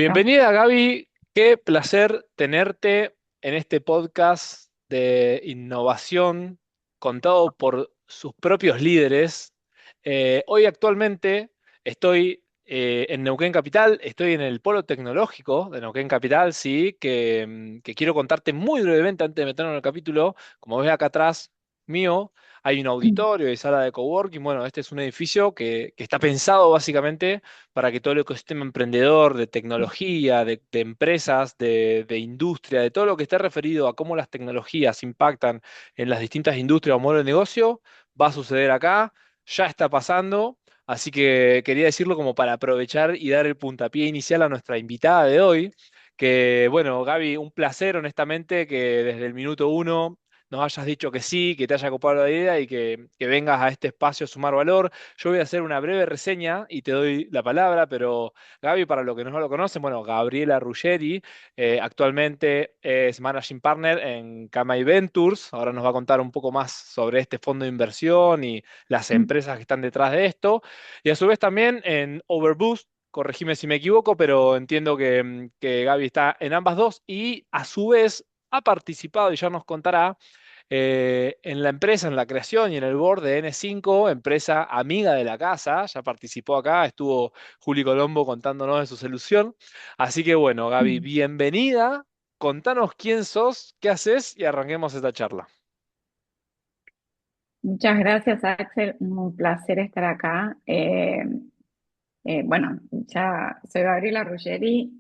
No. Bienvenida, Gaby. Qué placer tenerte en este podcast de innovación contado por sus propios líderes. Hoy actualmente estoy en Neuquén Capital, estoy en el polo tecnológico de Neuquén Capital, sí, que quiero contarte muy brevemente antes de meternos en el capítulo. Como ves acá atrás mío, hay un auditorio y sala de coworking. Bueno, este es un edificio que está pensado básicamente para que todo el ecosistema emprendedor, de tecnología, de empresas, de industria, de todo lo que esté referido a cómo las tecnologías impactan en las distintas industrias o modelos de negocio, va a suceder acá, ya está pasando. Así que quería decirlo como para aprovechar y dar el puntapié inicial a nuestra invitada de hoy. Que bueno, Gaby, un placer, honestamente, que desde el minuto uno nos hayas dicho que sí, que te haya copado la idea y que vengas a este espacio a sumar valor. Yo voy a hacer una breve reseña y te doy la palabra, pero Gaby, para los que no lo conocen, bueno, Gabriela Ruggeri, actualmente es Managing Partner en Kamai Ventures. Ahora nos va a contar un poco más sobre este fondo de inversión y las empresas que están detrás de esto. Y a su vez también en Overboost. Corregime si me equivoco, pero entiendo que Gaby está en ambas dos y a su vez ha participado y ya nos contará en la empresa, en la creación y en el board de N5, empresa amiga de la casa, ya participó acá, estuvo Juli Colombo contándonos de su solución. Así que bueno, Gaby, bienvenida, contanos quién sos, qué haces y arranquemos esta charla. Muchas gracias, Axel. Un placer estar acá. Bueno, ya soy Gabriela Ruggeri,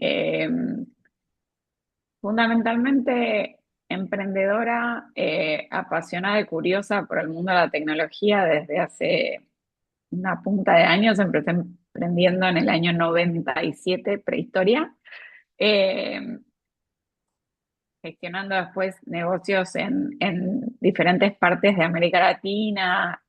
fundamentalmente emprendedora, apasionada y curiosa por el mundo de la tecnología desde hace una punta de años. Empecé emprendiendo en el año 97, prehistoria. Eh, Gestionando después negocios en diferentes partes de América Latina,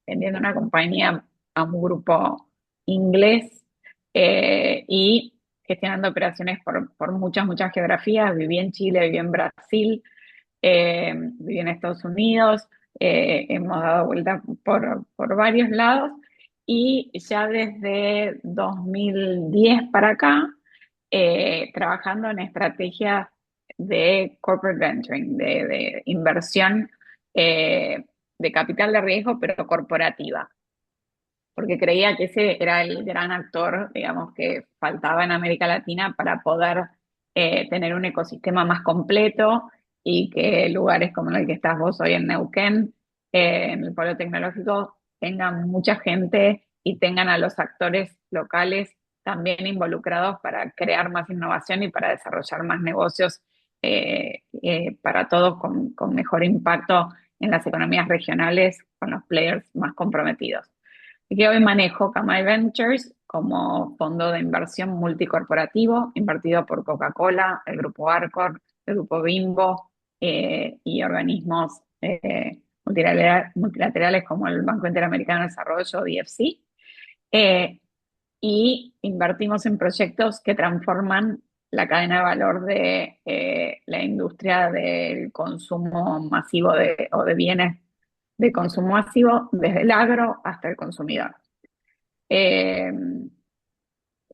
vendiendo una compañía a un grupo inglés, y gestionando operaciones por muchas geografías. Viví en Chile, viví en Brasil, viví en Estados Unidos, hemos dado vuelta por varios lados y ya desde 2010 para acá, trabajando en estrategias de corporate venturing, de inversión, de capital de riesgo, pero corporativa, porque creía que ese era el gran actor, digamos, que faltaba en América Latina para poder tener un ecosistema más completo y que lugares como el que estás vos hoy en Neuquén, en el polo tecnológico, tengan mucha gente y tengan a los actores locales también involucrados para crear más innovación y para desarrollar más negocios, para todos con mejor impacto en las economías regionales, con los players más comprometidos. Y que hoy manejo Kamai Ventures como fondo de inversión multicorporativo, invertido por Coca-Cola, el grupo Arcor, el grupo Bimbo, y organismos multilaterales como el Banco Interamericano de Desarrollo, DFC. Eh, y invertimos en proyectos que transforman la cadena de valor de la industria del consumo masivo o de bienes de consumo masivo, desde el agro hasta el consumidor. Eh,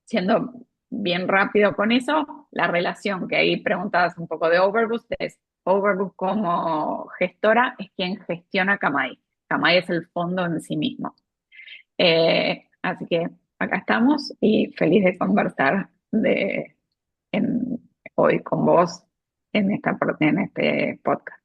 Siendo bien rápido con eso, la relación que ahí preguntabas un poco de Overboost es Overboost como gestora es quien gestiona Kamai. Kamai es el fondo en sí mismo. Así que acá estamos y feliz de conversar en- hoy con vos en este podcast.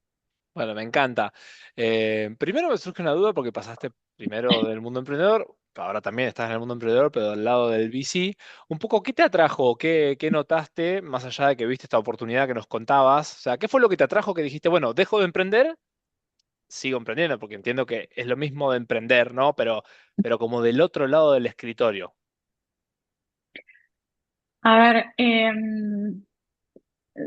Bueno, me encanta. Primero me surge una duda porque pasaste primero del mundo emprendedor, ahora también estás en el mundo emprendedor, pero del lado del VC. Un poco, ¿qué te atrajo? ¿Qué notaste más allá de que viste esta oportunidad que nos contabas? O sea, ¿qué fue lo que te atrajo que dijiste, bueno, dejo de emprender, sigo emprendiendo? Porque entiendo que es lo mismo de emprender, ¿no? Pero como del otro lado del escritorio. A ver,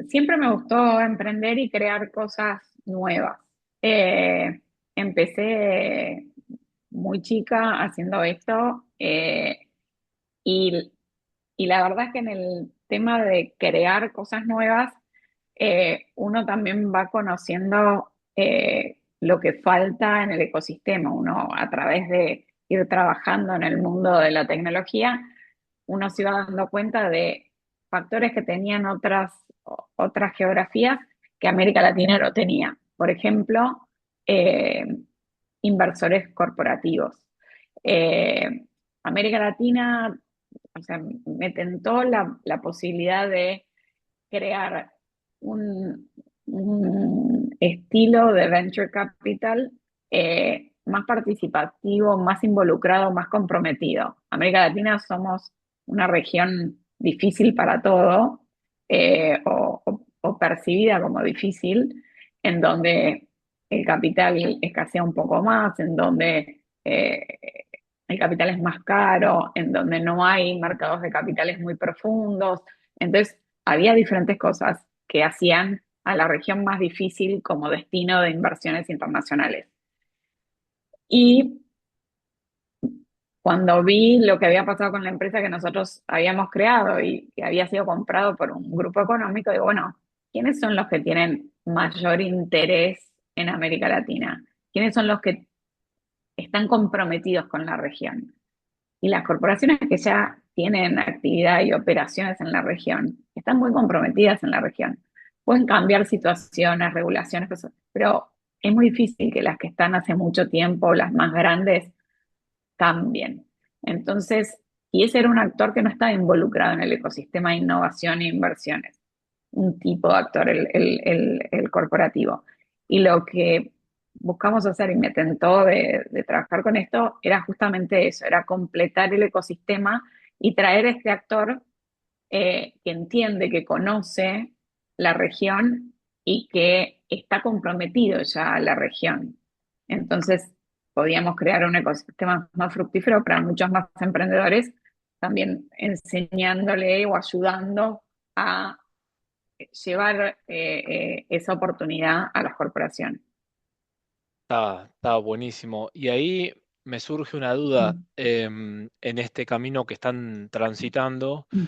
siempre me gustó emprender y crear cosas nuevas. Eh, Empecé muy chica haciendo esto, y, y la verdad es que en el tema de crear cosas nuevas, uno también va conociendo lo que falta en el ecosistema. Uno, a través de ir trabajando en el mundo de la tecnología, uno se iba dando cuenta de factores que tenían otras geografías que América Latina no tenía. Por ejemplo, eh, inversores corporativos. Eh, América Latina, o sea, me tentó la posibilidad de crear un estilo de venture capital más participativo, más involucrado, más comprometido. América Latina somos una región difícil para todo, o percibida como difícil, en donde el capital escasea un poco más, en donde el capital es más caro, en donde no hay mercados de capitales muy profundos. Entonces, había diferentes cosas que hacían a la región más difícil como destino de inversiones internacionales. Y cuando vi lo que había pasado con la empresa que nosotros habíamos creado y que había sido comprado por un grupo económico, digo, bueno, ¿quiénes son los que tienen mayor interés en América Latina? ¿Quiénes son los que están comprometidos con la región? Y las corporaciones que ya tienen actividad y operaciones en la región están muy comprometidas en la región. Pueden cambiar situaciones, regulaciones, cosas, pero es muy difícil que las que están hace mucho tiempo, las más grandes, cambien. Entonces, y ese era un actor que no estaba involucrado en el ecosistema de innovación e inversiones, un tipo de actor, el corporativo. Y lo que buscamos hacer, y me tentó de trabajar con esto, era justamente eso, era completar el ecosistema y traer este actor que entiende, que conoce la región y que está comprometido ya a la región. Entonces, podíamos crear un ecosistema más fructífero para muchos más emprendedores, también enseñándole o ayudando a llevar esa oportunidad a las corporaciones. Está buenísimo. Y ahí me surge una duda Mm, en este camino que están transitando, mm,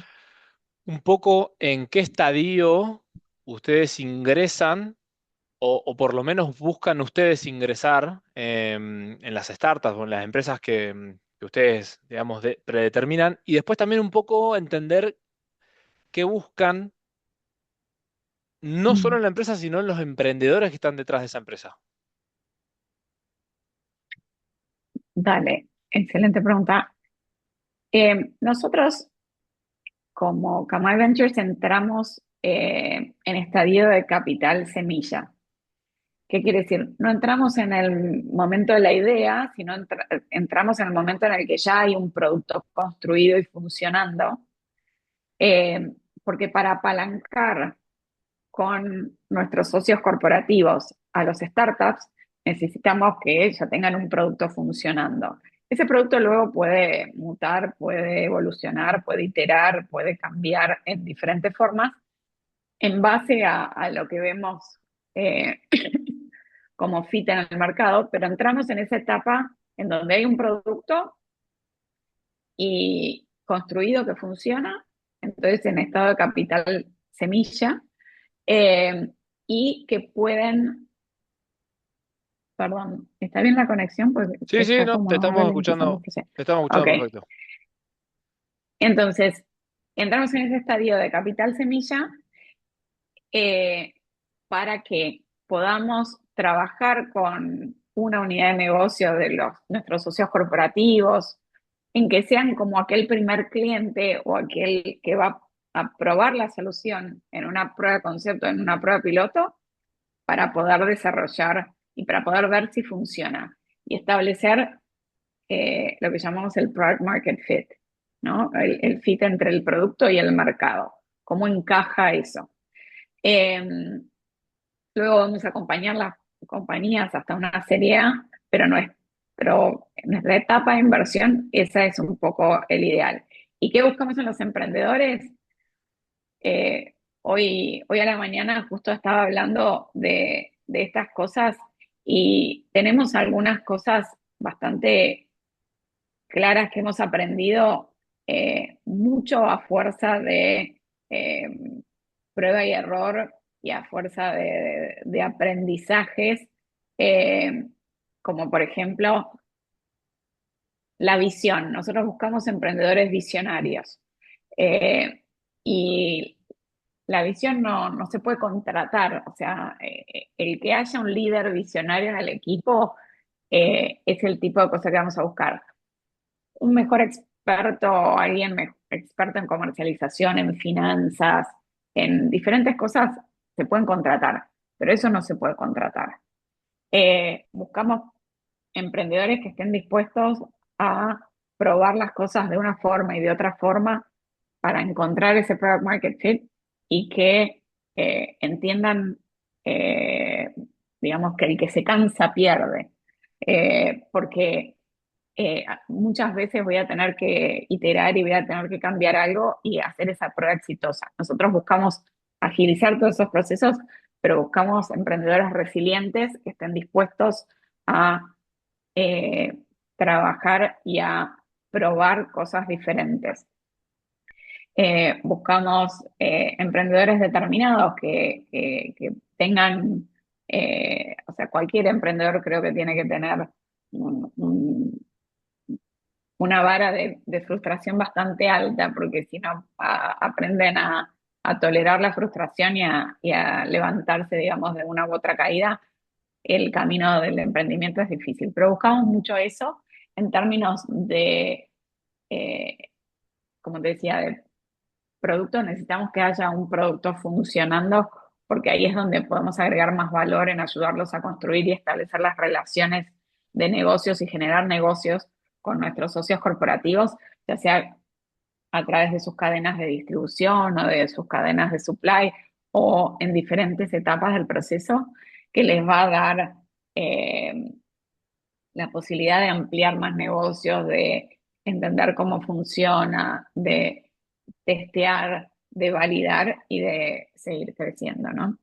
un poco en qué estadio ustedes ingresan o por lo menos buscan ustedes ingresar en las startups o en las empresas que ustedes, digamos, predeterminan, y después también un poco entender qué buscan, no solo mm. en la empresa, sino en los emprendedores que están detrás de esa empresa. Dale, excelente pregunta. Nosotros como Kamai Ventures entramos en estadio de capital semilla. ¿Qué quiere decir? No entramos en el momento de la idea, sino entramos en el momento en el que ya hay un producto construido y funcionando, eh, porque para apalancar con nuestros socios corporativos a los startups, necesitamos que ya tengan un producto funcionando. Ese producto luego puede mutar, puede evolucionar, puede iterar, puede cambiar en diferentes formas en base a lo que vemos eh, como fit en el mercado, pero entramos en esa etapa en donde hay un producto y construido que funciona, entonces en estado de capital semilla, eh, y que pueden, perdón, ¿está bien la conexión? Porque Sí, sí, está no, como ralentizando. te estamos Ok, escuchando perfecto. entonces entramos en ese estadio de capital semilla eh, para que podamos trabajar con una unidad de negocio de nuestros socios corporativos, en que sean como aquel primer cliente o aquel que va a probar la solución en una prueba de concepto, en una prueba piloto, para poder desarrollar y para poder ver si funciona y establecer lo que llamamos el product market fit, ¿no? El fit entre el producto y el mercado. ¿Cómo encaja eso? Eh, Luego vamos a acompañar las compañías hasta una serie A, pero en nuestra etapa de inversión, esa es un poco el ideal. ¿Y qué buscamos en los emprendedores? Hoy a la mañana justo estaba hablando de estas cosas y tenemos algunas cosas bastante claras que hemos aprendido mucho a fuerza de eh, prueba y error y a fuerza de aprendizajes, eh, como por ejemplo la visión. Nosotros buscamos emprendedores visionarios. Eh, y la visión no se puede contratar, o sea, el que haya un líder visionario en el equipo es el tipo de cosa que vamos a buscar. Un mejor experto, experto en comercialización, en finanzas, en diferentes cosas, se pueden contratar, pero eso no se puede contratar. Buscamos emprendedores que estén dispuestos a probar las cosas de una forma y de otra forma para encontrar ese product market fit y que entiendan, eh, digamos, que el que se cansa pierde. Porque muchas veces voy a tener que iterar y voy a tener que cambiar algo y hacer esa prueba exitosa. Nosotros buscamos agilizar todos esos procesos, pero buscamos emprendedores resilientes que estén dispuestos a eh, trabajar y a probar cosas diferentes. Buscamos emprendedores determinados que tengan, o sea, cualquier emprendedor creo que tiene que tener una vara de frustración bastante alta, porque si no aprenden a tolerar la frustración y a levantarse, digamos, de una u otra caída, el camino del emprendimiento es difícil. Pero buscamos mucho eso en términos de, eh, como te decía, de producto. Necesitamos que haya un producto funcionando, porque ahí es donde podemos agregar más valor en ayudarlos a construir y establecer las relaciones de negocios y generar negocios con nuestros socios corporativos, ya sea a través de sus cadenas de distribución o de sus cadenas de supply o en diferentes etapas del proceso, que les va a dar eh, la posibilidad de ampliar más negocios, de entender cómo funciona, de testear, de validar y de seguir creciendo, ¿no?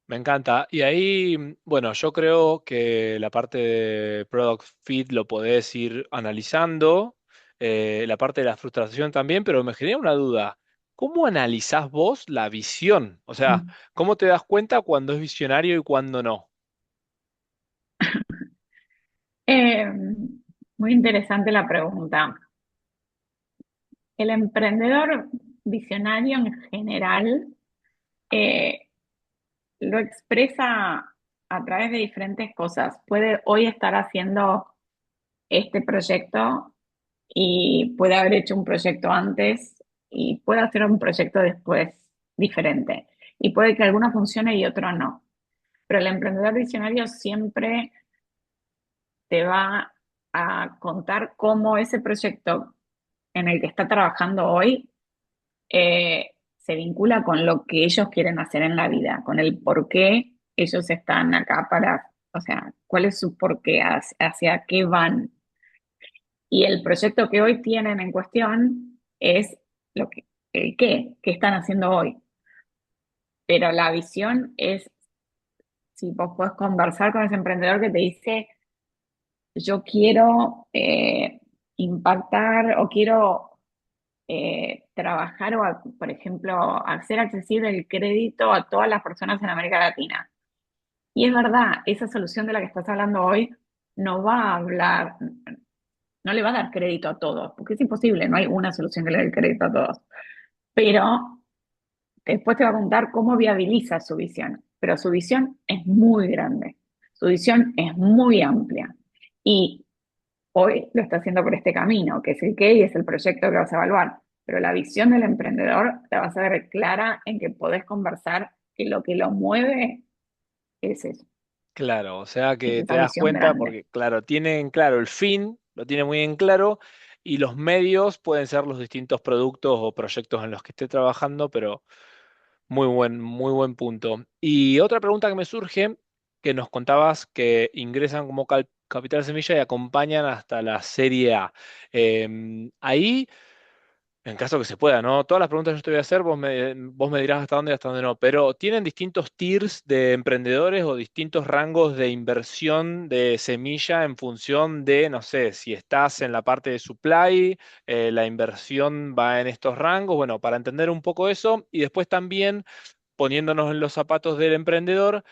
Me encanta. Y ahí, bueno, yo creo que la parte de Product Fit lo podés ir analizando, la parte de la frustración también, pero me genera una duda. ¿Cómo analizás vos la visión? O sea, Mm. ¿cómo te das cuenta cuando es visionario y cuando no? Eh, Muy interesante la pregunta. El emprendedor visionario en general eh, lo expresa a través de diferentes cosas. Puede hoy estar haciendo este proyecto y puede haber hecho un proyecto antes y puede hacer un proyecto después diferente. Y puede que alguno funcione y otro no. Pero el emprendedor visionario siempre te va a contar cómo ese proyecto en el que está trabajando hoy se vincula con lo que ellos quieren hacer en la vida, con el por qué ellos están acá para, o sea, cuál es su porqué, hacia qué van. Y el proyecto que hoy tienen en cuestión es lo que, el qué están haciendo hoy. Pero la visión es, si vos podés conversar con ese emprendedor que te dice, yo quiero impactar o quiero trabajar o, por ejemplo, hacer accesible el crédito a todas las personas en América Latina. Y es verdad, esa solución de la que estás hablando hoy no va a hablar, no le va a dar crédito a todos, porque es imposible, no hay una solución que le dé crédito a todos. Pero después te va a contar cómo viabiliza su visión. Pero su visión es muy grande, su visión es muy amplia. Y hoy lo está haciendo por este camino, que es el qué y es el proyecto que vas a evaluar. Pero la visión del emprendedor te vas a ver clara en que podés conversar que lo que lo mueve es eso, Claro, o sea es que te esa das visión cuenta grande. porque, claro, tienen claro el fin, lo tiene muy en claro, y los medios pueden ser los distintos productos o proyectos en los que esté trabajando, pero muy buen punto. Y otra pregunta que me surge, que nos contabas que ingresan como Capital Semilla y acompañan hasta la Serie A. Ahí, en caso que se pueda, ¿no? Todas las preguntas que yo te voy a hacer, vos me dirás hasta dónde y hasta dónde no, pero ¿tienen distintos tiers de emprendedores o distintos rangos de inversión de semilla en función de, no sé, si estás en la parte de supply, la inversión va en estos rangos? Bueno, para entender un poco eso y después también poniéndonos en los zapatos del emprendedor,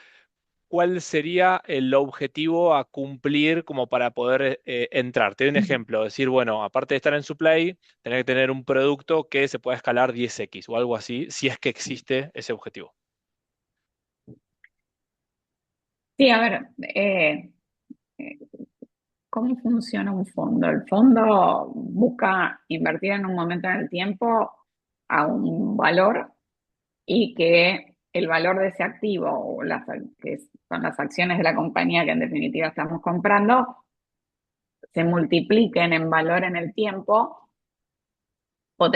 ¿cuál sería el objetivo a cumplir como para poder entrar? Te doy un ejemplo, decir, bueno, aparte de estar en Supply, tener que tener un producto que se pueda escalar 10x o algo así, si es que existe ese objetivo. Sí, a ver, eh, ¿cómo funciona un fondo? El fondo busca invertir en un momento en el tiempo a un valor y que el valor de ese activo, o que son las acciones de la compañía que en definitiva estamos comprando, se multipliquen en valor en el tiempo, o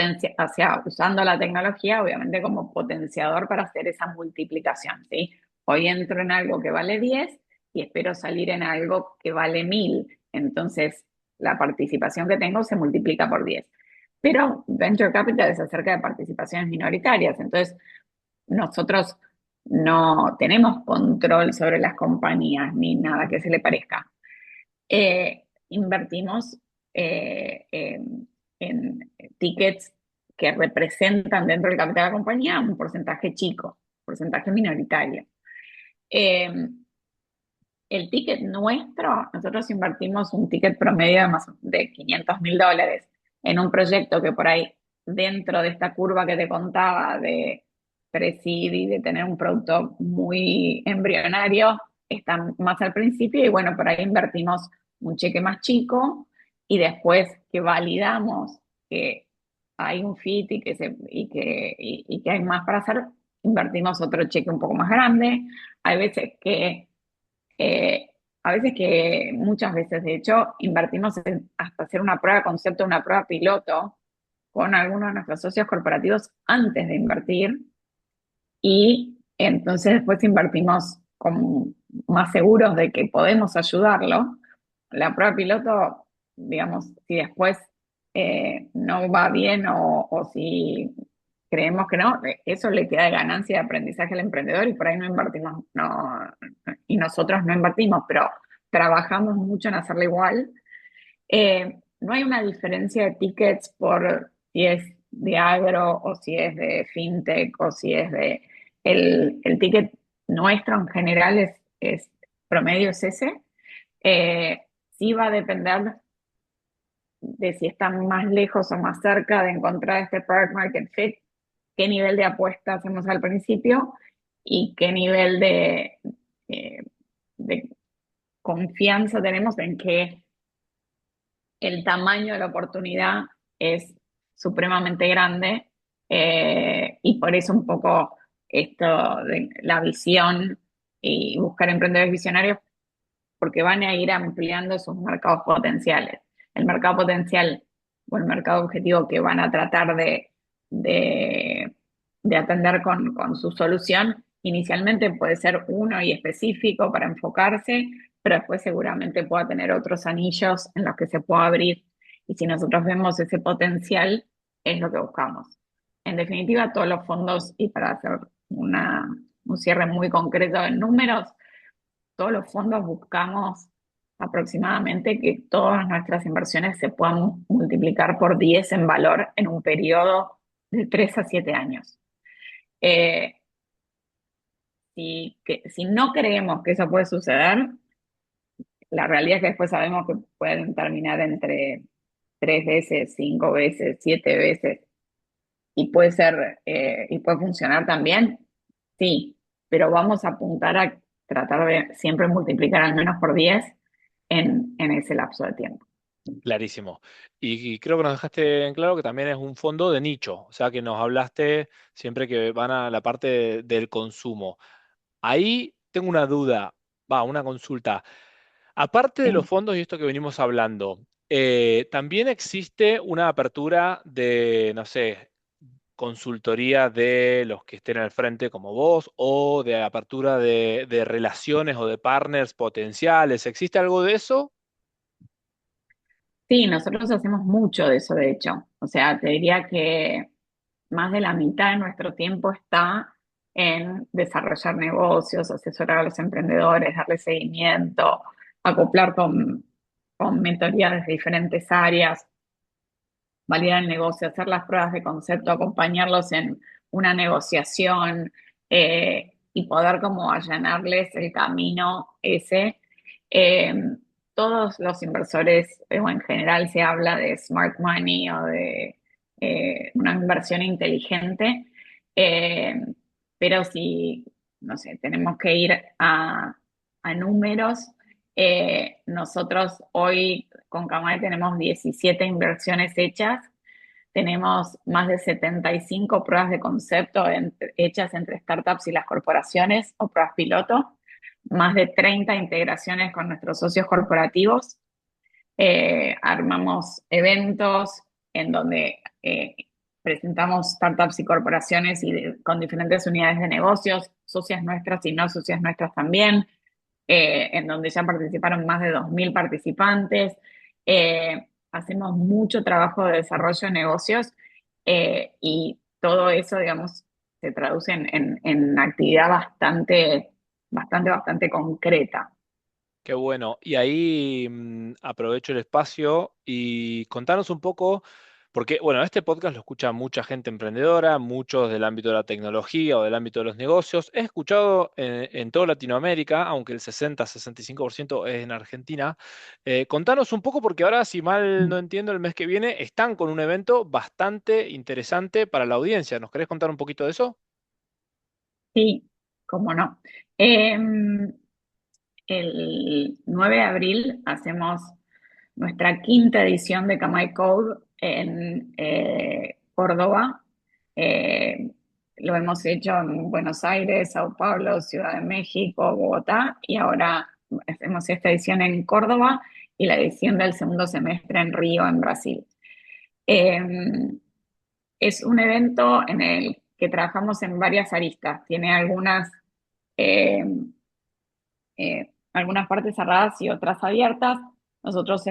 sea, usando la tecnología, obviamente, como potenciador para hacer esa multiplicación, ¿sí? Hoy entro en algo que vale 10 y espero salir en algo que vale 1000. Entonces, la participación que tengo se multiplica por 10. Pero Venture Capital es acerca de participaciones minoritarias. Entonces, nosotros no tenemos control sobre las compañías ni nada que se le parezca. Invertimos en tickets que representan dentro del capital de la compañía un porcentaje chico, porcentaje minoritario. Eh, el ticket nuestro, nosotros invertimos un ticket promedio de más de $500.000 en un proyecto que por ahí, dentro de esta curva que te contaba de pre-seed y de tener un producto muy embrionario, está más al principio y bueno, por ahí invertimos un cheque más chico y después que validamos que hay un fit y que hay más para hacer, invertimos otro cheque un poco más grande. Hay veces que eh, muchas veces, de hecho, invertimos en hasta hacer una prueba de concepto, una prueba piloto con algunos de nuestros socios corporativos antes de invertir y entonces después invertimos como más seguros de que podemos ayudarlo. La prueba piloto, digamos, si después no va bien o si creemos que no, eso le queda de ganancia de aprendizaje al emprendedor y por ahí no invertimos, no, y nosotros no invertimos, pero trabajamos mucho en hacerlo igual. No hay una diferencia de tickets por si es de agro o si es de fintech o si es de... El ticket nuestro en general es promedio es ese. Sí va a depender de si están más lejos o más cerca de encontrar este product market fit, qué nivel de apuesta hacemos al principio y qué nivel eh, de confianza tenemos en que el tamaño de la oportunidad es supremamente grande y por eso un poco esto de la visión y buscar emprendedores visionarios porque van a ir ampliando sus mercados potenciales. El mercado potencial o el mercado objetivo que van a tratar de, de atender con su solución, inicialmente puede ser uno y específico para enfocarse, pero después seguramente pueda tener otros anillos en los que se pueda abrir. Y si nosotros vemos ese potencial, es lo que buscamos. En definitiva, todos los fondos, y para hacer un cierre muy concreto en números, todos los fondos buscamos aproximadamente que todas nuestras inversiones se puedan multiplicar por 10 en valor en un periodo de 3 a 7 años. Eh, si no creemos que eso puede suceder, la realidad es que después sabemos que pueden terminar entre 3 veces, 5 veces, 7 veces, y puede ser, y puede funcionar también, sí, pero vamos a apuntar a tratar de siempre multiplicar al menos por 10 en ese lapso de tiempo. Clarísimo. Y creo que nos dejaste en claro que también es un fondo de nicho, o sea que nos hablaste siempre que van a la parte del consumo. Ahí tengo una duda, va, una consulta. Aparte de los Sí. fondos y esto que venimos hablando, también existe una apertura de, no sé, consultoría de los que estén al frente como vos o de apertura de relaciones o de partners potenciales. ¿Existe algo de eso? Sí, nosotros hacemos mucho de eso, de hecho. O sea, te diría que más de la mitad de nuestro tiempo está en desarrollar negocios, asesorar a los emprendedores, darle seguimiento, acoplar con mentorías de diferentes áreas, validar el negocio, hacer las pruebas de concepto, acompañarlos en una negociación. y poder como allanarles el camino ese. Eh, Todos los inversores, o en general se habla de smart money o de una inversión inteligente, eh, pero si, no sé, tenemos que ir a números, nosotros hoy con Camay tenemos 17 inversiones hechas, tenemos más de 75 pruebas de concepto hechas entre startups y las corporaciones o pruebas piloto, más de 30 integraciones con nuestros socios corporativos. Armamos eventos en donde presentamos startups y corporaciones con diferentes unidades de negocios, socias nuestras y no socias nuestras también, en donde ya participaron más de 2.000 participantes. Hacemos mucho trabajo de desarrollo de negocios y todo eso, digamos, se traduce en actividad bastante concreta. Qué bueno. Y ahí aprovecho el espacio y contanos un poco, porque bueno, este podcast lo escucha mucha gente emprendedora, muchos del ámbito de la tecnología o del ámbito de los negocios. He escuchado en toda Latinoamérica, aunque el 60-65% es en Argentina. Contanos un poco, porque ahora, si mal no entiendo, el mes que viene están con un evento bastante interesante para la audiencia. ¿Nos querés contar un poquito de eso? Sí, cómo no. Eh, el 9 de abril hacemos nuestra quinta edición de Kamai Code en Córdoba. Eh, lo hemos hecho en Buenos Aires, Sao Paulo, Ciudad de México, Bogotá, y ahora hacemos esta edición en Córdoba y la edición del segundo semestre en Río, en Brasil. Eh, es un evento en el que trabajamos en varias aristas. Tiene eh, algunas partes cerradas y otras abiertas. Nosotros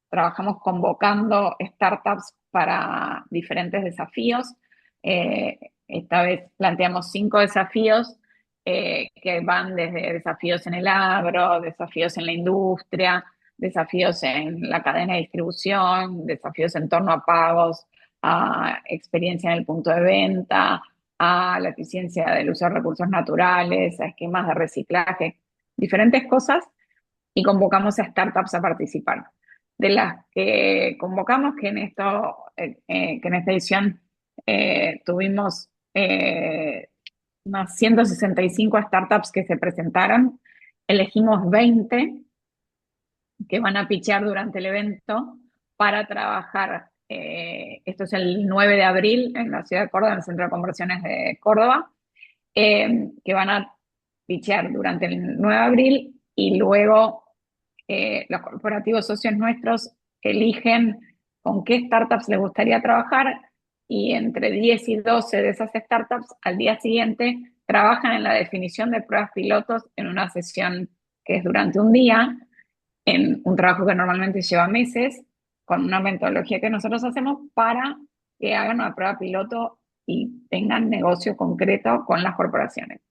trabajamos convocando startups para diferentes desafíos. Esta vez planteamos 5 desafíos que van desde desafíos en el agro, desafíos en la industria, desafíos en la cadena de distribución, desafíos en torno a pagos, a experiencia en el punto de venta, a la eficiencia del uso de recursos naturales, a esquemas de reciclaje, diferentes cosas, y convocamos a startups a participar. De las que convocamos, que en esta edición tuvimos unas 165 startups que se presentaron, elegimos 20 que van a pitchear durante el evento para trabajar. Esto es el 9 de abril en la ciudad de Córdoba, en el Centro de Conversiones de Córdoba, que van a pitchear durante el 9 de abril y luego los corporativos socios nuestros eligen con qué startups les gustaría trabajar y entre 10 y 12 de esas startups al día siguiente trabajan en la definición de pruebas pilotos en una sesión que es durante un día, en un trabajo que normalmente lleva meses, con una metodología que nosotros hacemos para que hagan una prueba piloto y tengan negocio concreto con las corporaciones.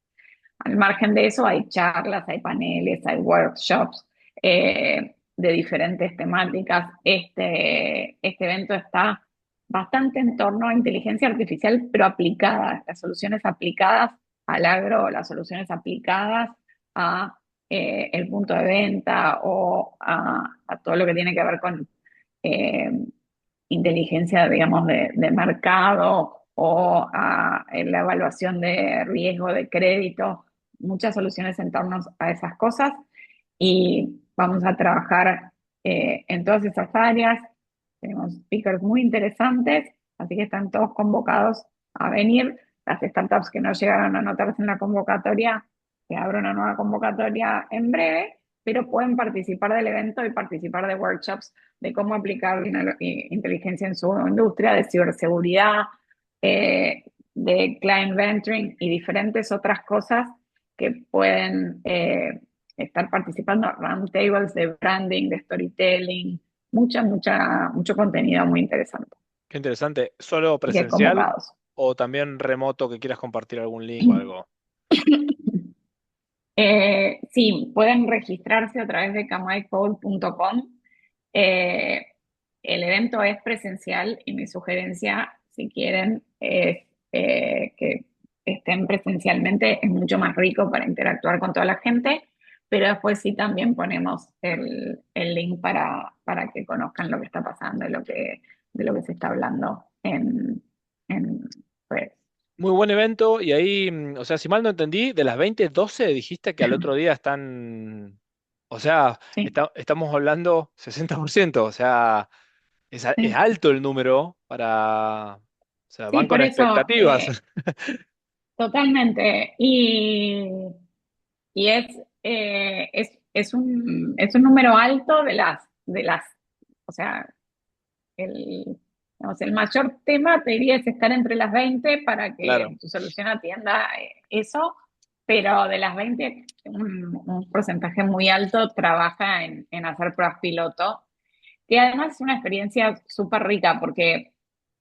Al margen de eso, hay charlas, hay paneles, hay workshops de diferentes temáticas. Este evento está bastante en torno a inteligencia artificial, pero aplicada, las soluciones aplicadas al agro, las soluciones aplicadas a el punto de venta o a todo lo que tiene que ver con eh, inteligencia, digamos, de mercado o a la evaluación de riesgo de crédito, muchas soluciones en torno a esas cosas y vamos a trabajar en todas esas áreas. Tenemos speakers muy interesantes, así que están todos convocados a venir. Las startups que no llegaron a anotarse en la convocatoria, se abre una nueva convocatoria en breve, pero pueden participar del evento y participar de workshops de cómo aplicar inteligencia en su industria, de ciberseguridad, de client venturing y diferentes otras cosas que pueden estar participando, roundtables de branding, de storytelling, mucho contenido muy interesante. Qué interesante. ¿Solo Así que presencial convocados. o también remoto que quieras compartir algún link o algo? Sí, pueden registrarse a través de kamaicode.com. Eh, el evento es presencial y mi sugerencia, si quieren, es que estén presencialmente es mucho más rico para interactuar con toda la gente, pero después sí también ponemos el link para que conozcan lo que está pasando y de lo que se está hablando en redes. Muy buen evento y ahí, o sea, si mal no entendí, de las 20 12 dijiste que al otro día están, o sea, Sí, estamos hablando 60%, o sea, es sí, alto el número o sea, sí, van con por eso, expectativas. totalmente. Y es un número alto de las, o sea, digamos, el mayor tema te diría es estar entre las 20 para que Claro. tu solución atienda eso, pero de las 20 un porcentaje muy alto trabaja en hacer pruebas piloto, que además es una experiencia súper rica porque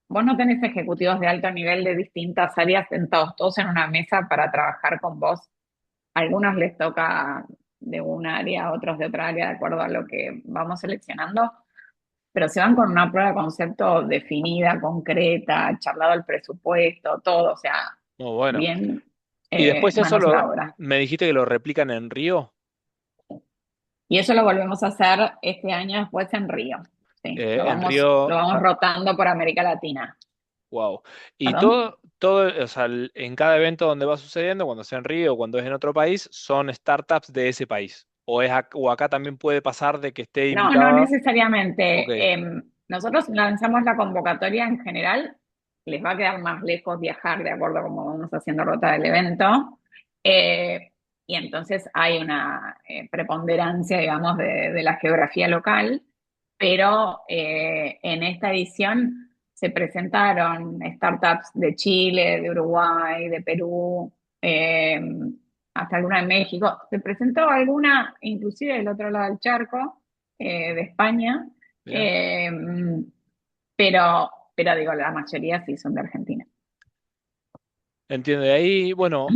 vos no tenés ejecutivos de alto nivel de distintas áreas sentados todos en una mesa para trabajar con vos. A algunos les toca de un área, otros de otra área, de acuerdo a lo que vamos seleccionando, pero se van con una prueba de concepto definida, concreta, charlado el presupuesto, todo, o sea, Muy bueno. bien Y después manos a la obra. me dijiste que lo replican en Río, Y eso lo volvemos a hacer este año después en Río. Sí, en lo Río, vamos rotando por América Latina. wow. Y ¿Perdón? o sea, en cada evento donde va sucediendo, cuando sea en Río o cuando es en otro país, son startups de ese país. O acá también puede pasar de que esté No, no invitada. Ok, necesariamente. Nosotros lanzamos la convocatoria en general. Les va a quedar más lejos viajar de acuerdo a cómo vamos haciendo ruta del evento. Eh, y entonces hay una preponderancia, digamos, de la geografía local. Pero en esta edición se presentaron startups de Chile, de Uruguay, de Perú. eh, Hasta alguna de México. Se presentó alguna, inclusive del otro lado del charco, de España, mira. eh, pero digo, la mayoría sí son de Argentina. Entiendo. Y ahí, bueno,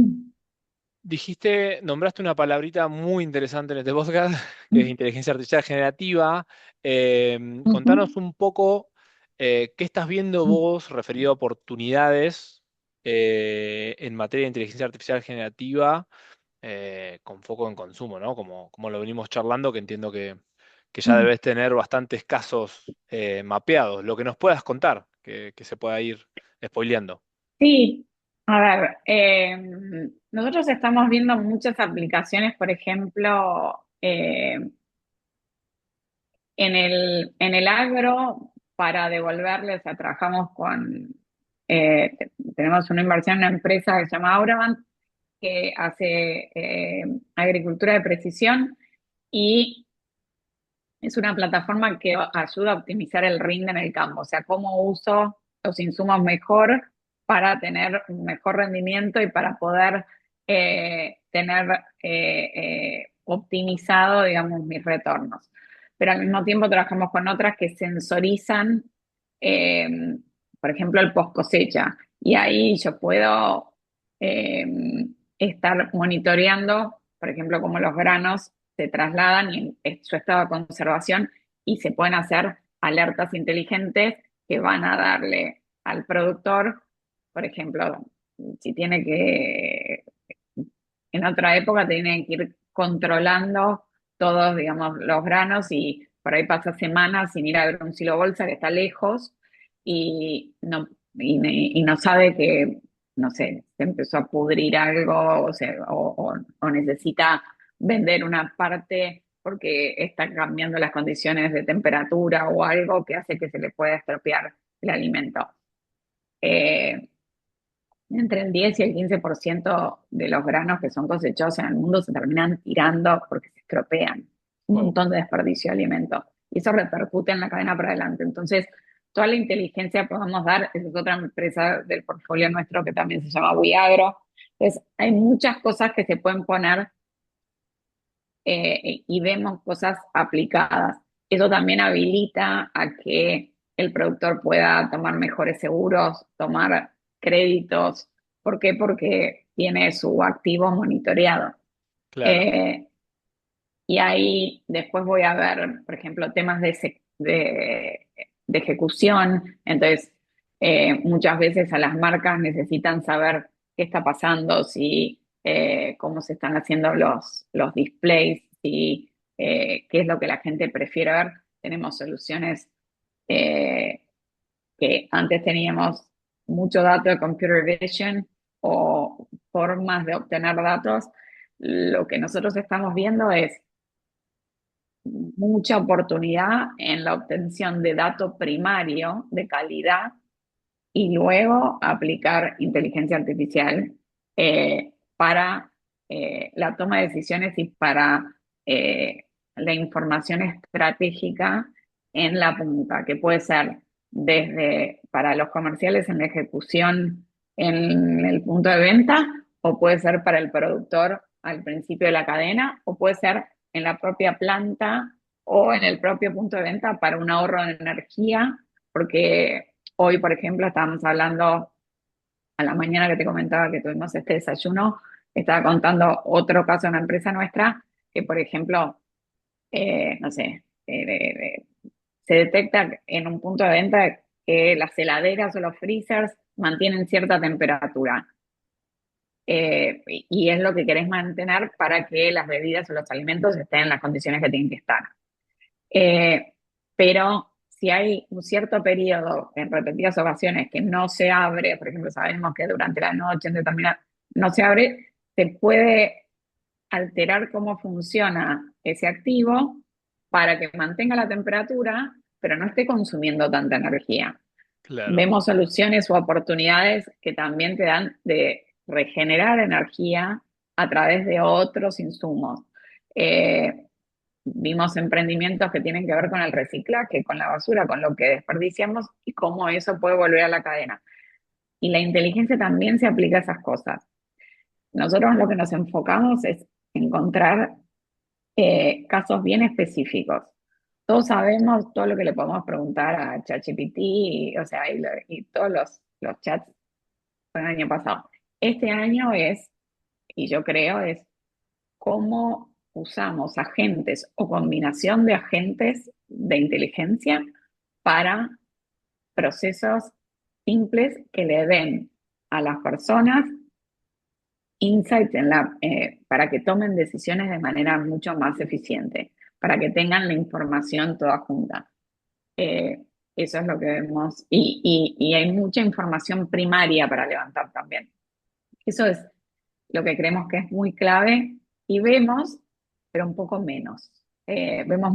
nombraste una palabrita muy interesante en este podcast, que es inteligencia artificial generativa. Contanos un poco qué estás viendo vos referido a oportunidades en materia de inteligencia artificial generativa con foco en consumo, ¿no? Como lo venimos charlando, que entiendo que ya debes tener bastantes casos mapeados. Lo que nos puedas contar, que se pueda ir spoileando. Sí, a ver, nosotros estamos viendo muchas aplicaciones, por ejemplo, en el agro para devolverles, o sea, trabajamos tenemos una inversión en una empresa que se llama Aurabant, que hace agricultura de precisión y es una plataforma que ayuda a optimizar el RIND en el campo, o sea, cómo uso los insumos mejor para tener un mejor rendimiento y para poder tener optimizado, digamos, mis retornos. Pero al mismo tiempo trabajamos con otras que sensorizan, eh, por ejemplo, el post cosecha. Y ahí yo puedo eh, estar monitoreando, por ejemplo, cómo los granos se trasladan en su estado de conservación y se pueden hacer alertas inteligentes que van a darle al productor, por ejemplo, si tiene que, en otra época tienen que ir controlando todos, digamos, los granos y por ahí pasa semanas sin ir a ver un silo bolsa que está lejos y no sabe que, no sé, se empezó a pudrir algo o necesita vender una parte porque está cambiando las condiciones de temperatura o algo que hace que se le pueda estropear el alimento. Eh, Entre el 10 y el 15% de los granos que son cosechados en el mundo se terminan tirando porque se estropean. Un Wow. montón de desperdicio de alimento. Y eso repercute en la cadena para adelante. Entonces, toda la inteligencia podemos dar, esa es otra empresa del portfolio nuestro que también se llama Wiagro. Entonces, hay muchas cosas que se pueden poner y vemos cosas aplicadas. Eso también habilita a que el productor pueda tomar mejores seguros, tomar créditos. ¿Por qué? Porque tiene su activo monitoreado. Claro. Eh, y ahí después voy a ver, por ejemplo, temas de ejecución. Entonces, muchas veces a las marcas necesitan saber qué está pasando, si cómo se están haciendo los displays, si qué es lo que la gente prefiere ver. Tenemos soluciones eh, que antes teníamos mucho dato de computer vision o formas de obtener datos. Lo que nosotros estamos viendo es mucha oportunidad en la obtención de dato primario de calidad y luego aplicar inteligencia artificial para la toma de decisiones y para eh, la información estratégica en la punta, que puede ser desde para los comerciales en la ejecución en el punto de venta, o puede ser para el productor al principio de la cadena, o puede ser en la propia planta o en el propio punto de venta para un ahorro de energía, porque hoy, por ejemplo, estábamos hablando a la mañana que te comentaba que tuvimos este desayuno, estaba contando otro caso de una empresa nuestra que, por ejemplo, no sé, se detecta en un punto de venta que las heladeras o los freezers mantienen cierta temperatura. Y es lo que querés mantener para que las bebidas o los alimentos estén en las condiciones que tienen que estar. Eh, pero si hay un cierto periodo en repetidas ocasiones que no se abre, por ejemplo, sabemos que durante la noche en determinada no se abre, se puede alterar cómo funciona ese activo para que mantenga la temperatura, pero no esté consumiendo tanta energía. Claro. Vemos soluciones o oportunidades que también te dan de regenerar energía a través de otros insumos. Eh, Vimos emprendimientos que tienen que ver con el reciclaje, con la basura, con lo que desperdiciamos y cómo eso puede volver a la cadena. Y la inteligencia también se aplica a esas cosas. Nosotros lo que nos enfocamos es encontrar casos bien específicos. Todos sabemos todo lo que le podemos preguntar a ChatGPT, o sea, y todos los chats del año pasado. Este año es, y yo creo, es cómo usamos agentes o combinación de agentes de inteligencia para procesos simples que le den a las personas insights para que tomen decisiones de manera mucho más eficiente, para que tengan la información toda junta. Eh, Eso es lo que vemos. Y hay mucha información primaria para levantar también. Eso es lo que creemos que es muy clave y vemos, pero un poco menos. Vemos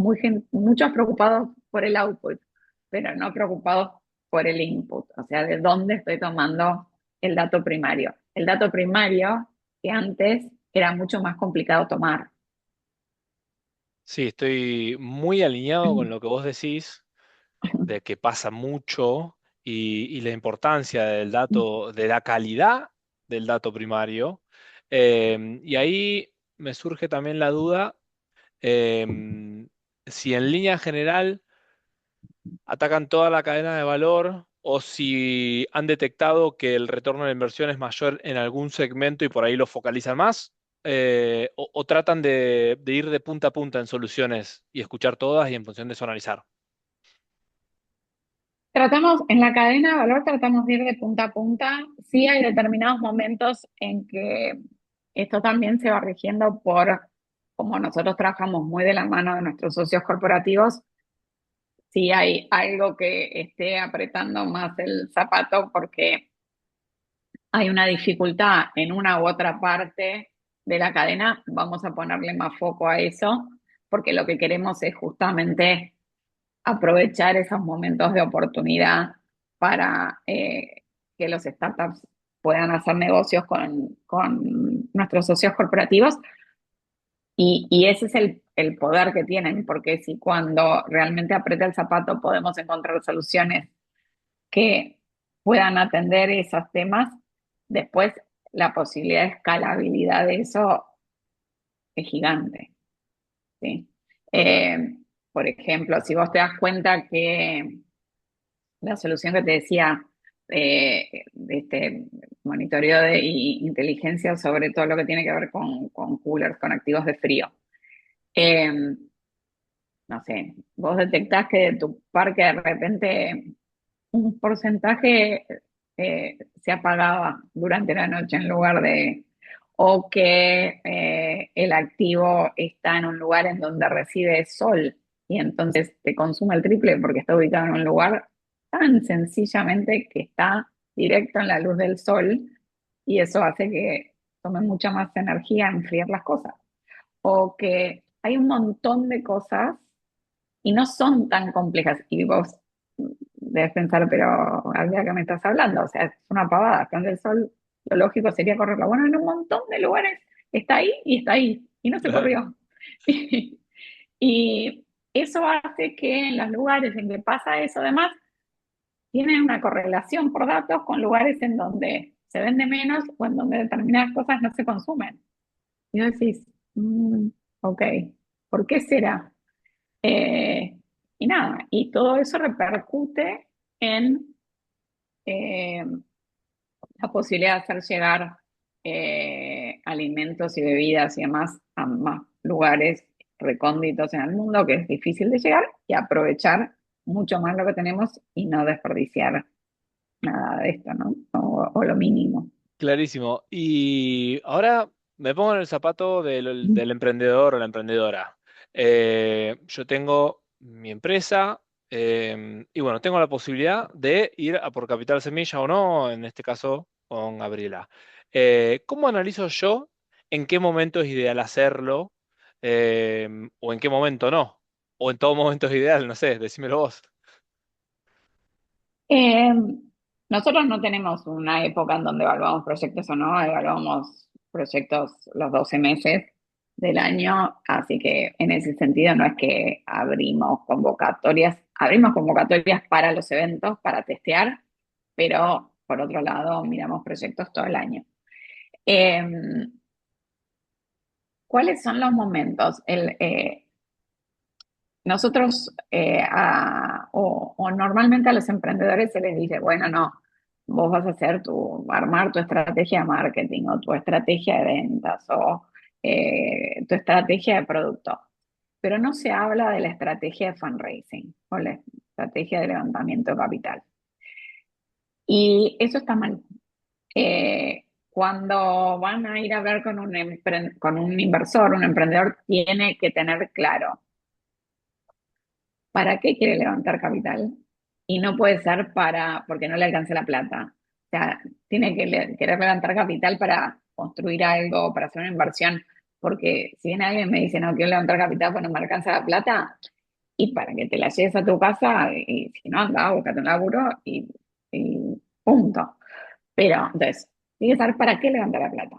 muchos preocupados por el output, pero no preocupados por el input, o sea, de dónde estoy tomando el dato primario. El dato primario que antes era mucho más complicado tomar. Sí, estoy muy alineado con lo que vos decís, de que pasa mucho y la importancia del dato, de la calidad del dato primario. Y ahí me surge también la duda, si en línea general atacan toda la cadena de valor o si han detectado que el retorno de la inversión es mayor en algún segmento y por ahí lo focalizan más, o tratan de ir de punta a punta en soluciones y escuchar todas y en función de eso analizar. Tratamos, en la cadena de valor tratamos de ir de punta a punta. Sí hay determinados momentos en que esto también se va rigiendo por, como nosotros trabajamos muy de la mano de nuestros socios corporativos, si hay algo que esté apretando más el zapato porque hay una dificultad en una u otra parte de la cadena, vamos a ponerle más foco a eso, porque lo que queremos es justamente aprovechar esos momentos de oportunidad para que los startups puedan hacer negocios con nuestros socios corporativos y ese es el poder que tienen, porque si cuando realmente aprieta el zapato podemos encontrar soluciones que puedan atender esos temas, después la posibilidad de escalabilidad de eso es gigante, ¿sí? Total. Eh, por ejemplo, si vos te das cuenta que la solución que te decía de este monitoreo y inteligencia sobre todo lo que tiene que ver con coolers, con activos de frío. Eh, no sé, vos detectás que de tu parque de repente un porcentaje se apagaba durante la noche en lugar de, o que el activo está en un lugar en donde recibe sol y entonces te consume el triple porque está ubicado en un lugar tan sencillamente que está directo en la luz del sol y eso hace que tome mucha más energía enfriar las cosas. O que hay un montón de cosas y no son tan complejas. Y vos debes pensar, pero ¿a qué me estás hablando? O sea, es una pavada. Prende el sol, lo lógico sería correrlo. Bueno, en un montón de lugares está ahí y está ahí. Y no se Claro. corrió. Y eso hace que en los lugares en que pasa eso, además, tienen una correlación por datos con lugares en donde se vende menos o en donde determinadas cosas no se consumen. Y vos decís, ok, ¿por qué será? Eh, y nada, y todo eso repercute en eh, la posibilidad de hacer llegar alimentos y bebidas y demás a más lugares recónditos en el mundo que es difícil de llegar y aprovechar mucho más lo que tenemos y no desperdiciar nada de esto, ¿no? O lo mínimo. Clarísimo. Y ahora me pongo en el zapato del emprendedor o la emprendedora. Yo tengo mi empresa y bueno, tengo la posibilidad de ir a por Capital Semilla o no, en este caso con Gabriela. ¿Cómo analizo yo en qué momento es ideal hacerlo o en qué momento no? O en todo momento es ideal, no sé, decímelo vos. Eh, Nosotros no tenemos una época en donde evaluamos proyectos o no, evaluamos proyectos los 12 meses del año, así que en ese sentido no es que abrimos convocatorias para los eventos, para testear, pero por otro lado miramos proyectos todo el año. Eh, ¿Cuáles son los momentos? Nosotros, o normalmente a los emprendedores se les dice, bueno, no, vos vas a armar tu estrategia de marketing o tu estrategia de ventas o tu estrategia de producto, pero no se habla de la estrategia de fundraising o la estrategia de levantamiento de capital. Y eso está mal. Cuando van a ir a hablar con con un inversor, un emprendedor tiene que tener claro para qué quiere levantar capital y no puede ser porque no le alcance la plata. O sea, tiene que querer levantar capital para construir algo, para hacer una inversión, porque si viene alguien y me dice, no, quiero levantar capital, pues no me alcanza la plata, y para que te la lleves a tu casa, y si no, anda, búscate un laburo y punto. Pero, entonces, tiene que saber para qué levantar la plata.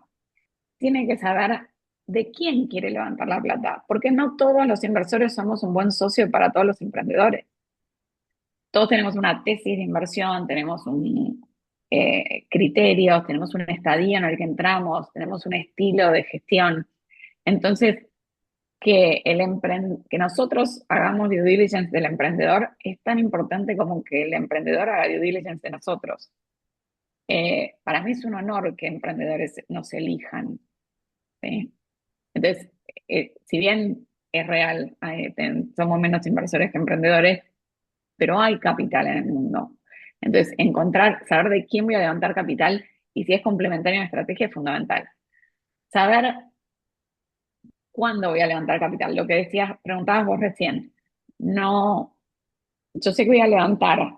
Tiene que saber de quién quiere levantar la plata, porque no todos los inversores somos un buen socio para todos los emprendedores. Todos tenemos una tesis de inversión, tenemos un criterios, tenemos un estadio en el que entramos, tenemos un estilo de gestión. Entonces, que nosotros hagamos due diligence del emprendedor es tan importante como que el emprendedor haga due diligence de nosotros. Para mí es un honor que emprendedores nos elijan, ¿sí? Entonces, si bien es real, somos menos inversores que emprendedores, pero hay capital en el mundo. Entonces, saber de quién voy a levantar capital y si es complementario a la estrategia es fundamental. Saber cuándo voy a levantar capital. Lo que decías, preguntabas vos recién. No, yo sé que voy a levantar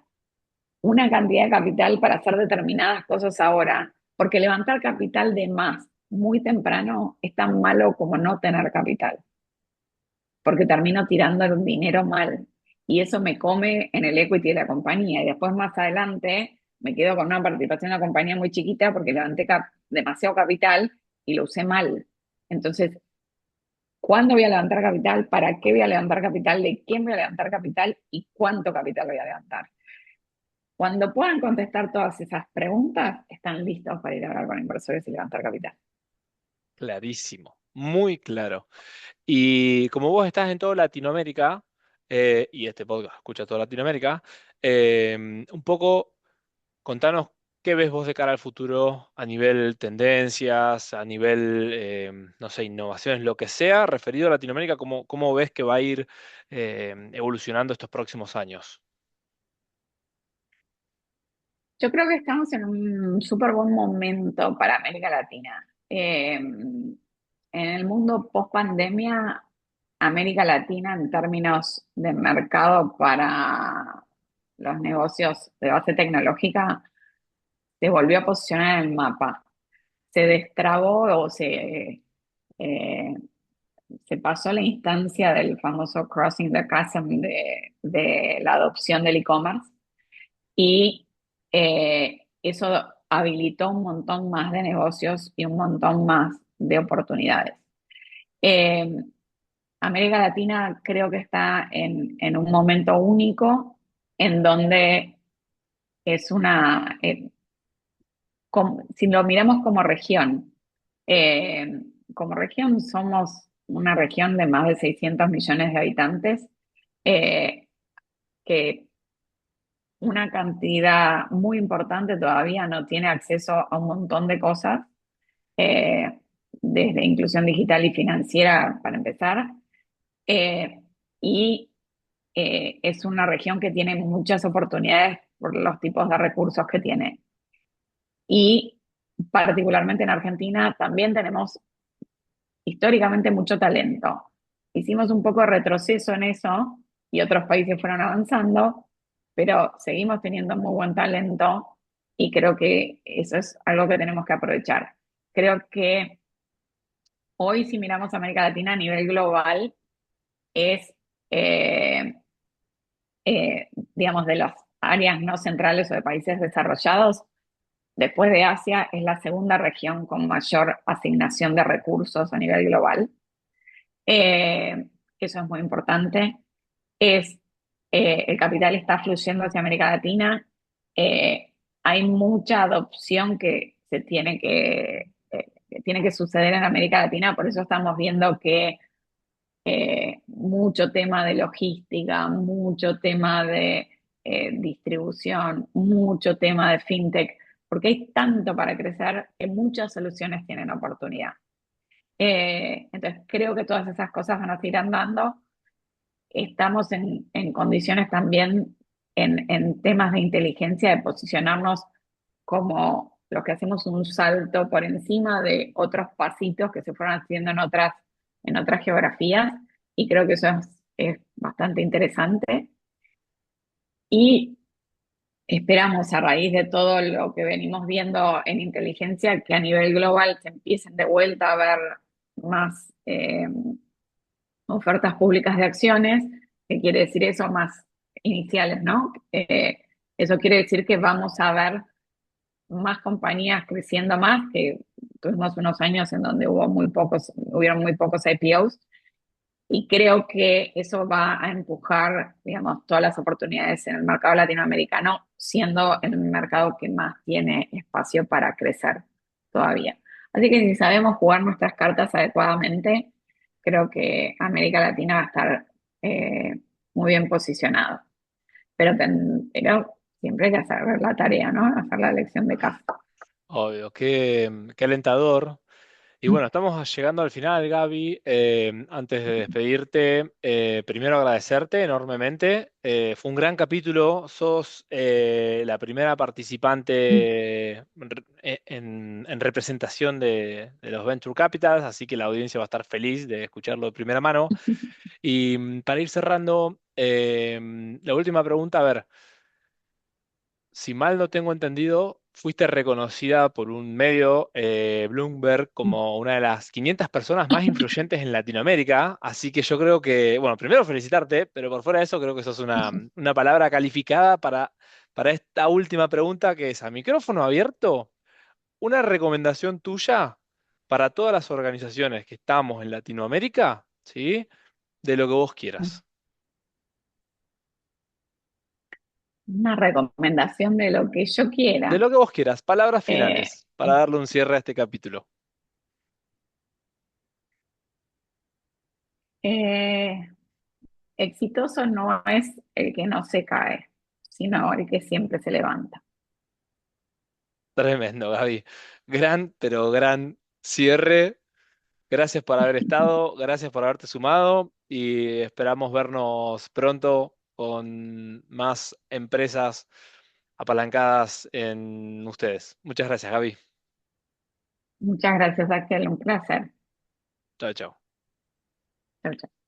una cantidad de capital para hacer determinadas cosas ahora, porque levantar capital de más muy temprano es tan malo como no tener capital, porque termino tirando el dinero mal y eso me come en el equity de la compañía y después más adelante me quedo con una participación en la compañía muy chiquita porque levanté demasiado capital y lo usé mal. Entonces, ¿cuándo voy a levantar capital? ¿Para qué voy a levantar capital? ¿De quién voy a levantar capital? ¿Y cuánto capital voy a levantar? Cuando puedan contestar todas esas preguntas, están listos para ir a hablar con inversores y levantar capital. Clarísimo, muy claro. Y como vos estás en toda Latinoamérica, y este podcast escucha toda Latinoamérica, un poco contanos qué ves vos de cara al futuro a nivel tendencias, a nivel, no sé, innovaciones, lo que sea, referido a Latinoamérica, cómo ves que va a ir evolucionando estos próximos años. Yo creo que estamos en un súper buen momento para América Latina. En el mundo post pandemia, América Latina en términos de mercado para los negocios de base tecnológica se volvió a posicionar en el mapa. Se destrabó eh, se pasó la instancia del famoso crossing the chasm de la adopción del e-commerce y eso habilitó un montón más de negocios y un montón más de oportunidades. Eh, América Latina creo que está en un momento único en donde es si lo miramos eh, como región somos una región de más de 600 millones de habitantes, eh, que una cantidad muy importante todavía no tiene acceso a un montón de cosas, eh, desde inclusión digital y financiera para empezar, eh, y es una región que tiene muchas oportunidades por los tipos de recursos que tiene. Y particularmente en Argentina también tenemos históricamente mucho talento. Hicimos un poco de retroceso en eso y otros países fueron avanzando, pero seguimos teniendo muy buen talento y creo que eso es algo que tenemos que aprovechar. Creo que hoy si miramos a América Latina a nivel global es, eh, digamos, de las áreas no centrales o de países desarrollados, después de Asia es la segunda región con mayor asignación de recursos a nivel global. Eh, Eso es muy importante. Es, el capital está fluyendo hacia América Latina. Hay mucha adopción que tiene que suceder en América Latina, por eso estamos viendo que mucho tema de logística, mucho tema de distribución, mucho tema de fintech, porque hay tanto para crecer que muchas soluciones tienen oportunidad. Entonces, creo que todas esas cosas van a seguir andando. Estamos en condiciones también en temas de inteligencia de posicionarnos como los que hacemos un salto por encima de otros pasitos que se fueron haciendo en otras geografías y creo que eso es bastante interesante. Y esperamos a raíz de todo lo que venimos viendo en inteligencia que a nivel global se empiecen de vuelta a ver más ofertas públicas de acciones. ¿Qué quiere decir eso? Más iniciales, ¿no? Eso quiere decir que vamos a ver más compañías creciendo más, que tuvimos unos años en donde hubieron muy pocos IPOs, y creo que eso va a empujar, digamos, todas las oportunidades en el mercado latinoamericano, siendo el mercado que más tiene espacio para crecer todavía. Así que si sabemos jugar nuestras cartas adecuadamente, creo que América Latina va a estar eh, muy bien posicionado. Pero siempre hay que hacer la tarea, ¿no? Hacer la lección de casa. Obvio, qué alentador. Y bueno, estamos llegando al final, Gaby. Antes de despedirte, primero agradecerte enormemente. Fue un gran capítulo. Sos la primera participante en representación de los Venture Capitals, así que la audiencia va a estar feliz de escucharlo de primera mano. Y para ir cerrando, la última pregunta, a ver, si mal no tengo entendido, fuiste reconocida por un medio, Bloomberg, como una de las 500 personas más influyentes en Latinoamérica. Así que yo creo que, bueno, primero felicitarte, pero por fuera de eso creo que sos una palabra calificada para esta última pregunta que es a micrófono abierto. Una recomendación tuya para todas las organizaciones que estamos en Latinoamérica, ¿sí? De lo que vos quieras. Una recomendación de lo que yo De quiera. lo que vos quieras. Palabras Eh, finales para darle un cierre a este capítulo. eh, Exitoso no es el que no se cae, sino el que siempre se levanta. Tremendo, Gaby. Gran, pero gran cierre. Gracias por haber estado, gracias por haberte sumado y esperamos vernos pronto con más empresas apalancadas en ustedes. Muchas gracias, Gaby. Muchas gracias, Axel, un placer. Chao, chao. Chau, chau.